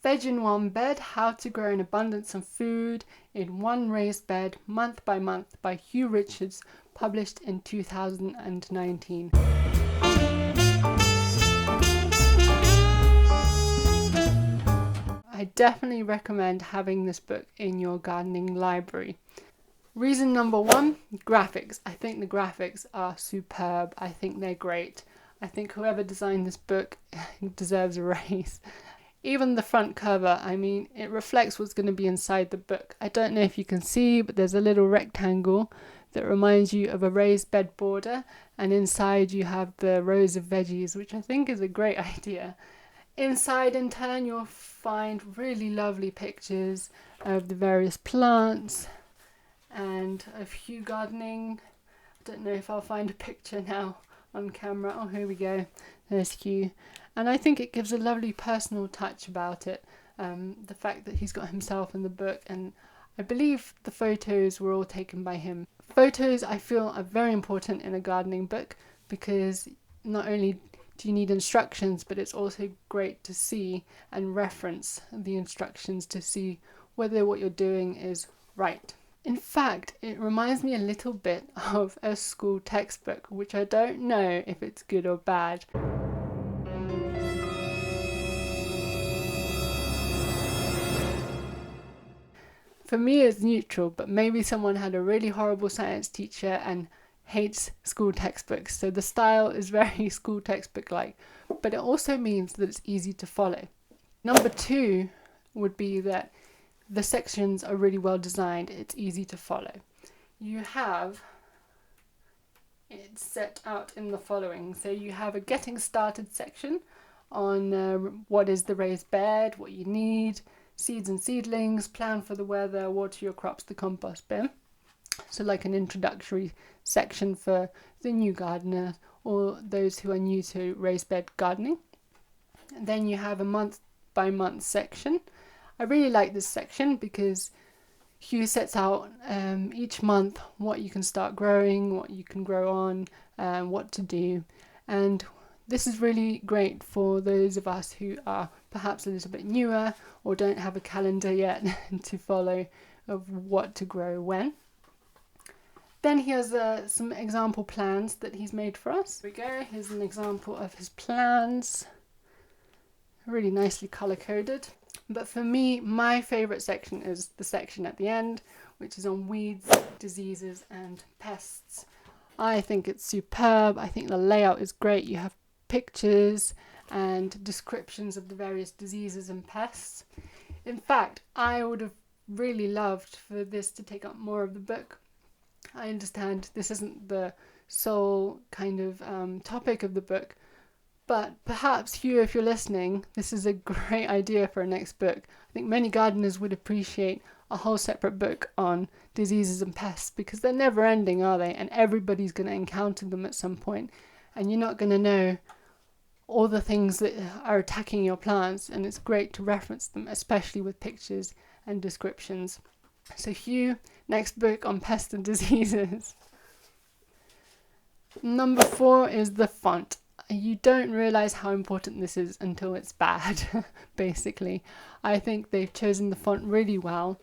Veg in One Bed, How to Grow an Abundance of Food in One Raised Bed Month by Month by Hugh Richards, published in 2019. I definitely recommend having this book in your gardening library. Reason number one, graphics. I think the graphics are superb. I think they're great. I think whoever designed this book deserves a raise. Even the front cover, I mean, it reflects what's going to be inside the book. I don't know if you can see, but there's a little rectangle that reminds you of a raised bed border, and inside you have the rows of veggies, which I think is a great idea. Inside, in turn, you'll find really lovely pictures of the various plants and of Hugh gardening. I don't know if I'll find a picture now on camera. Oh, here we go. There's Hugh. And I think it gives a lovely personal touch about it. The fact that he's got himself in the book, and I believe the photos were all taken by him. Photos, I feel, are very important in a gardening book because not only do you need instructions, but it's also great to see and reference the instructions to see whether what you're doing is right. In fact, it reminds me a little bit of a school textbook, which I don't know if it's good or bad. For me, it's neutral, but maybe someone had a really horrible science teacher and hates school textbooks. So the style is very school textbook-like, but it also means that it's easy to follow. Number two would be that the sections are really well designed. It's easy to follow. You have it set out in the following. So you have a getting started section on what is the raised bed, what you need, seeds and seedlings, plan for the weather, water your crops, the compost bin. So like an introductory section for the new gardener or those who are new to raised bed gardening. And then you have a month by month section. I really like this section because Hugh sets out each month what you can start growing, what you can grow on, what to do. And this is really great for those of us who are perhaps a little bit newer or don't have a calendar yet to follow of what to grow when. Then here's some example plans that he's made for us. Here we go. Here's an example of his plans. Really nicely color-coded. But for me, my favourite section is the section at the end, which is on weeds, diseases and pests. I think it's superb. I think the layout is great. You have pictures and descriptions of the various diseases and pests. In fact, I would have really loved for this to take up more of the book. I understand this isn't the sole kind of topic of the book, but perhaps, Hugh, if you're listening, this is a great idea for a next book. I think many gardeners would appreciate a whole separate book on diseases and pests because they're never ending, are they? And everybody's going to encounter them at some point, and you're not going to know all the things that are attacking your plants, and it's great to reference them, especially with pictures and descriptions. So Hugh, next book on pests and diseases. Number 4 is the font. You don't realise how important this is until it's bad, basically. I think they've chosen the font really well.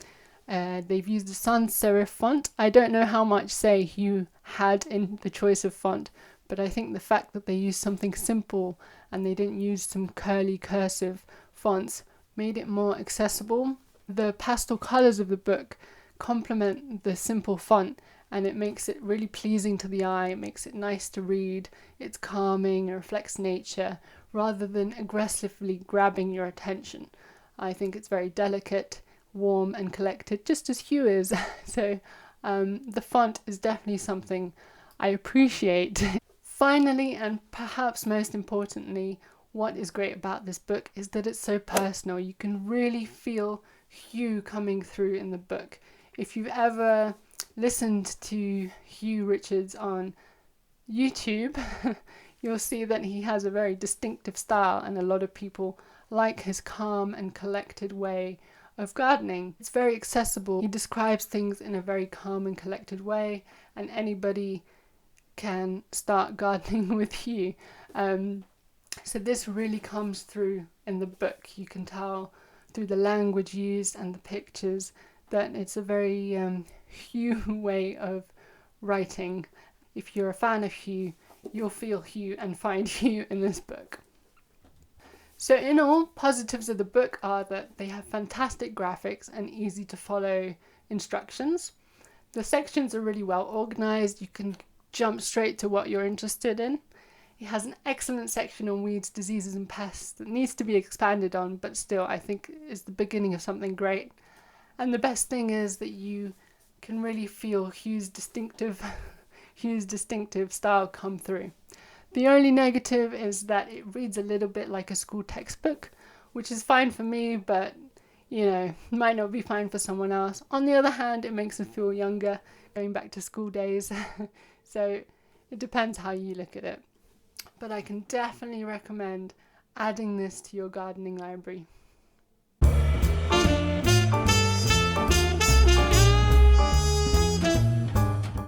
They've used the sans serif font. I don't know how much say Hugh had in the choice of font, but I think the fact that they used something simple and they didn't use some curly cursive fonts made it more accessible. The pastel colours of the book complement the simple font, and it makes it really pleasing to the eye. It makes it nice to read. It's calming, it reflects nature, rather than aggressively grabbing your attention. I think it's very delicate, warm and collected, just as Hugh is. So the font is definitely something I appreciate. Finally, and perhaps most importantly, what is great about this book is that it's so personal. You can really feel Hugh coming through in the book. If you've ever listened to Hugh Richards on YouTube, you'll see that he has a very distinctive style, and a lot of people like his calm and collected way of gardening. It's very accessible. He describes things in a very calm and collected way, and anybody can start gardening with Hugh. So this really comes through in the book. You can tell through the language used and the pictures that it's a very HUW way of writing. If you're a fan of HUW, you'll feel HUW and find HUW in this book. So in all, positives of the book are that they have fantastic graphics and easy to follow instructions. The sections are really well organized. You can jump straight to what you're interested in. It has an excellent section on weeds, diseases and pests that needs to be expanded on, but still I think is the beginning of something great. And the best thing is that you can really feel HUW's distinctive style come through. The only negative is that it reads a little bit like a school textbook, which is fine for me, but might not be fine for someone else. On the other hand, it makes them feel younger, going back to school days. So it depends how you look at it. But I can definitely recommend adding this to your gardening library.